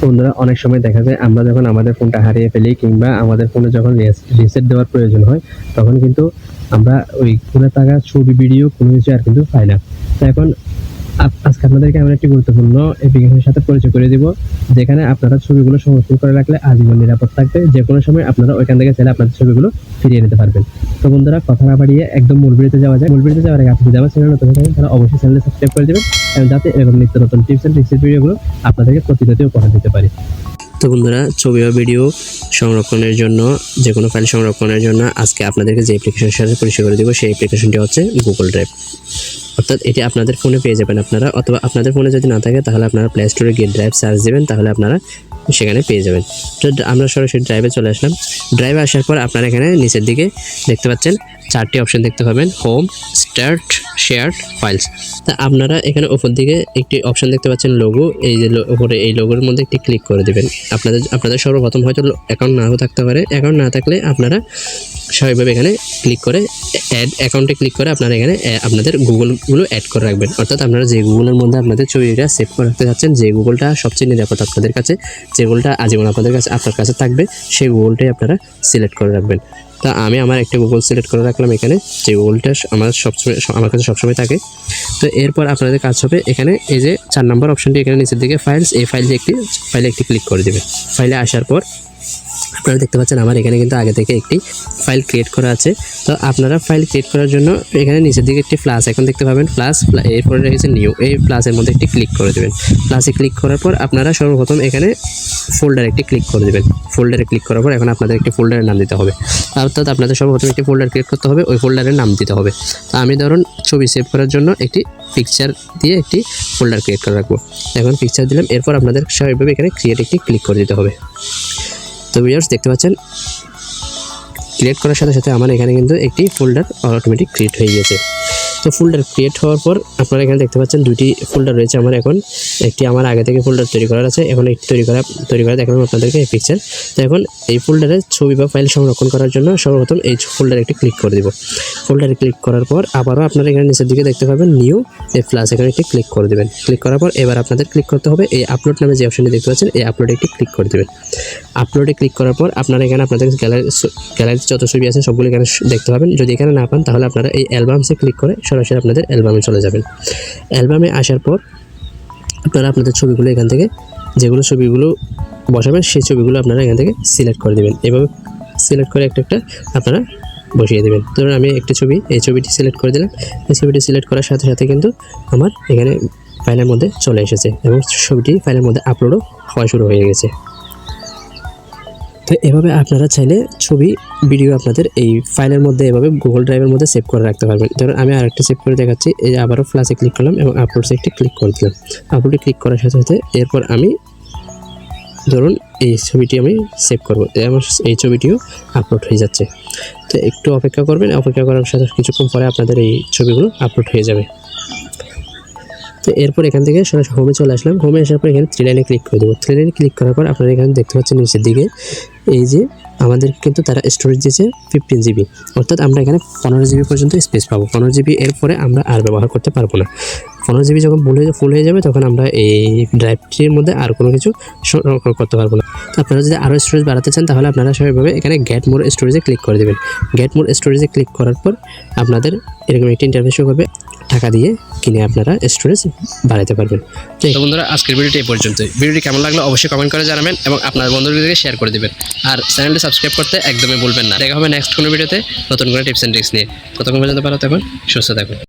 বন্ধুরা অনেক সময় দেখা যায় আমরা যখন আমাদের ফোনটা হারিয়ে ফেলি কিংবা আমাদের ফোনে যখন রিসেট দেওয়ার প্রয়োজন হয় তখন কিন্তু আমরা ওই ফোনে থাকা ছবি ভিডিও কোনো কিছু আর কিন্তু পাই না। তো এখন আজকে আপনাদেরকে এমন একটি গুরুত্বপূর্ণ অ্যাপ্লিকেশনের সাথে পরিচয় করে দিব যেখানে আপনারা ছবিগুলো সংরক্ষণ করে রাখলে আজীবন নিরাপদ থাকবে। যে কোনো সময় আপনারা ওইখান থেকে চাইলে আপনাদের ছবিগুলো ফিরিয়ে নিতে পারবেন। তো বন্ধুরা কথা না বাড়িয়ে একদম মূল ভিডিওতে যাওয়া যায়। মূল ভিডিওতে যাওয়ার আগে আপনি যদি আমার চ্যানেল নতুন থাকেন তাহলে অবশ্যই চ্যানেলটি সাবস্ক্রাইব করে দেবেন যাতে এরকম নিত্য নতুন টিপস এন্ড ট্রিক্সের ভিডিওগুলো আপনাদেরকে প্রতিনিয়ত উপহার দিতে পারি। তো বন্ধুরা ছবি বা ভিডিও সংরক্ষণের জন্য যে কোনো ফাইল সংরক্ষণের জন্য আজকে আপনাদেরকে যে অ্যাপ্লিকেশনের সাথে পরিচয় করে দেবো সেই অ্যাপ্লিকেশনটি হচ্ছে গুগল ড্রাইভ। অর্থাৎ এটি আপনাদের ফোনে পেয়ে যাবেন আপনারা, অথবা আপনাদের ফোনে যদি না থাকে তাহলে আপনারা প্লে স্টোরে গিয়ে ড্রাইভ সার্চ দেবেন, তাহলে আপনারা সেখানে পেয়ে যাবেন। তো আমরা সরাসরি ড্রাইভে চলে আসলাম। ড্রাইভে আসার পর আপনারা এখানে নিচের দিকে দেখতে পাচ্ছেন চারটি অপশন দেখতে পাবেন, হোম, স্টার্ট, শেয়ার, ফাইলস। তা আপনারা এখানে উপর দিকে একটি অপশন দেখতে পাচ্ছেন লোগো, এই যে উপরে এই লোগোর মধ্যে একটি ক্লিক করে দেবেন। আপনাদের সর্বপ্রথম হয়তো অ্যাকাউন্ট নাও থাকতে পারে, অ্যাকাউন্ট না থাকলে আপনারা স্বাভাবিকভাবে এখানে ক্লিক করে অ্যাড অ্যাকাউন্টে ক্লিক করে আপনারা এখানে আপনাদের গুগলগুলো অ্যাড করে রাখবেন। অর্থাৎ আপনারা যে গুগলের মধ্যে আপনাদের ছবিটা সেভ করে রাখতে যাচ্ছেন, যে গুগলটা সবচেয়ে নিরাপদ আপনাদের কাছে, যে গুগলটা আজীবন আপনার কাছে থাকবে, সেই গুগলটাই আপনারা সিলেক্ট করে রাখবেন। তা আমি আমার একটা গুগল সিলেক্ট করে রাখলাম এখানে, যে গুগলটা আমার কাছে সবসময় থাকে। তো এরপর আপনাদের কাজ হবে এখানে এই যে 4 নম্বর অপশনটি এখানে নিচের দিকে ফাইলস, এই ফাইলে একটি ক্লিক করে দেবেন। ফাইলে আসার পর আপনারা দেখতে পাচ্ছেন আমার এখানে কিন্তু আগে থেকে একটি ফাইল ক্রিয়েট করা আছে। তো আপনারা ফাইল ক্রিয়েট করার জন্য এখানে নিচের দিকে একটি প্লাস এখন দেখতে পাবেন, প্লাস এরপরে রয়েছে নিউ, এই প্লাসের মধ্যে একটি ক্লিক করে দেবেন। প্লাসে ক্লিক করার পর আপনারা সর্বপ্রথম এখানে ফোল্ডারে একটি ক্লিক করে দেবেন। ফোল্ডারে ক্লিক করার পর এখন আপনাদের একটি ফোল্ডারের নাম দিতে হবে, অর্থাৎ আপনাদের সর্বপ্রথম একটি ফোল্ডার ক্রিয়েট করতে হবে, ওই ফোল্ডারের নাম দিতে হবে। তো আমি ধরুন ছবি সেভ করার জন্য একটি পিকচার দিয়ে একটি ফোল্ডার ক্রিয়েট করে রাখবো। এখন পিকচার দিলাম, এরপর আপনাদের স্বাভাবিকভাবে এখানে ক্রিয়েট একটি ক্লিক করে দিতে হবে। তো ভিউয়ার্স দেখতে পাচ্ছেন ক্রিয়েট করার সাথে সাথে আমার এখানে কিন্তু একটি ফোল্ডার অটোমেটিক ক্রিয়েট হয়ে গেছে। তো ফোল্ডার ক্রিয়েট হওয়ার পর আপনারা এখানে দেখতে পাচ্ছেন দুটি ফোল্ডার রয়েছে আমার এখন। একটি আমার আগে থেকে ফোল্ডার তৈরি করার আছে, এখন একটি তৈরি করা দেখালাম আপনাদেরকে এই পিকচার। তো এখন এই ফোল্ডারে ছবি বা ফাইল সংরক্ষণ করার জন্য সর্বপ্রথম এই ফোল্ডারে একটি ক্লিক করে দেব। ফোল্ডারে ক্লিক করার পর আবারও আপনারা এখানে নিচের দিকে দেখতে পাবেন নিউ, এই প্লাস এখানে একটি ক্লিক করে দেবেন। ক্লিক করার পর এবার আপনাদের ক্লিক করতে হবে এই আপলোড নামে যে অপশনটি দেখতে পাচ্ছেন, এই আপলোডে একটি ক্লিক করে দেবেন। আপলোডে ক্লিক করার পর আপনারা এখানে আপনাদের গ্যালারিতে যত ছবি আছে সবগুলো এখানে দেখতে পাবেন। যদি এখানে না পান তাহলে আপনারা এই অ্যালবামসে ক্লিক করে সরাসরি আপনাদের অ্যালবামে চলে যাবেন। অ্যালবামে আসার পর আপনারা আপনাদের ছবিগুলো এখান থেকে যেগুলো ছবিগুলো বসাবেন সেই ছবিগুলো আপনারা এখান থেকে সিলেক্ট করে দেবেন। এভাবে সিলেক্ট করে একটা আপনারা বসিয়ে দেবেন। ধরুন আমি একটি ছবি, এই ছবিটি সিলেক্ট করে দিলাম। এই ছবিটি সিলেক্ট করার সাথে সাথে কিন্তু আমার এখানে ফাইলের মধ্যে চলে এসেছে এবং ছবিটি ফাইলের মধ্যে আপলোডও হওয়া শুরু হয়ে গেছে। তো এভাবে আপনারা চাইলে ছবি ভিডিও আপনাদের এই ফাইলের মধ্যে এভাবে গুগল ড্রাইভের মধ্যে সেভ করে রাখতে পারবেন। ধরুন আমি আরেকটা সেভ করে দেখাচ্ছি, এই আবারও প্লাসে ক্লিক করলাম এবং আপলোডসে একটি ক্লিক করে দিলাম। আপলোডে ক্লিক করার সাথে সাথে এরপর আমি ধরুন এই ছবিটি আমি সেভ করবো, আমার এই ছবিটিও আপলোড হয়ে যাচ্ছে। তো একটু অপেক্ষা করবেন, অপেক্ষা করার সাথে কিছুক্ষণ পরে আপনাদের এই ছবিগুলো আপলোড হয়ে যাবে। তো এরপর এখান থেকে সরাসরি হোমে চলে আসলাম। হোমে আসার পর এখানে 3 লাইনে ক্লিক করে দেবো। 3 লাইনে ক্লিক করার পর আপনারা এখানে দেখতে পাচ্ছেন নিচের দিকে এই যে আমাদের কিন্তু তারা স্টোরেজ দিয়েছে 15 জিবি, অর্থাৎ আমরা এখানে 15 জিবি পর্যন্ত স্পেস পাবো। 15 জিবি এরপরে আমরা আর ব্যবহার করতে পারবো না। 15 জিবি যখন ফুল হয়ে যাবে তখন আমরা এই ড্রাইভটির মধ্যে আর কোনো কিছু সংরক্ষণ করতে পারবো না। তো আপনারা যদি আরও স্টোরেজ বাড়াতে চান তাহলে আপনারা স্বাভাবিকভাবে এখানে গেট মোর স্টোরেজে ক্লিক করে দেবেন। গেট মোর স্টোরেজে ক্লিক করার পর আপনাদের এরকম একটি ইন্টারফেস শো করবে, টাকা দিয়ে কিনে আপনারা স্টোরেজ বাড়াতে পারবেন। তো বন্ধুরা আজকের ভিডিওটি এই পর্যন্তই। ভিডিওটি কেমন লাগলো অবশ্যই কমেন্ট করে জানাবেন এবং আপনার বন্ধুদেরকে শেয়ার করে দেবেন। আর চ্যানেলটি সাবস্ক্রাইব করতে একদমই ভুলবেন না। দেখা হবে নেক্সট কোনো ভিডিওতে নতুন করে টিপস এন্ড ট্রিক্স নিয়ে। ততক্ষণ পর্যন্ত ভালো থাকুন, সুস্থ থাকুন।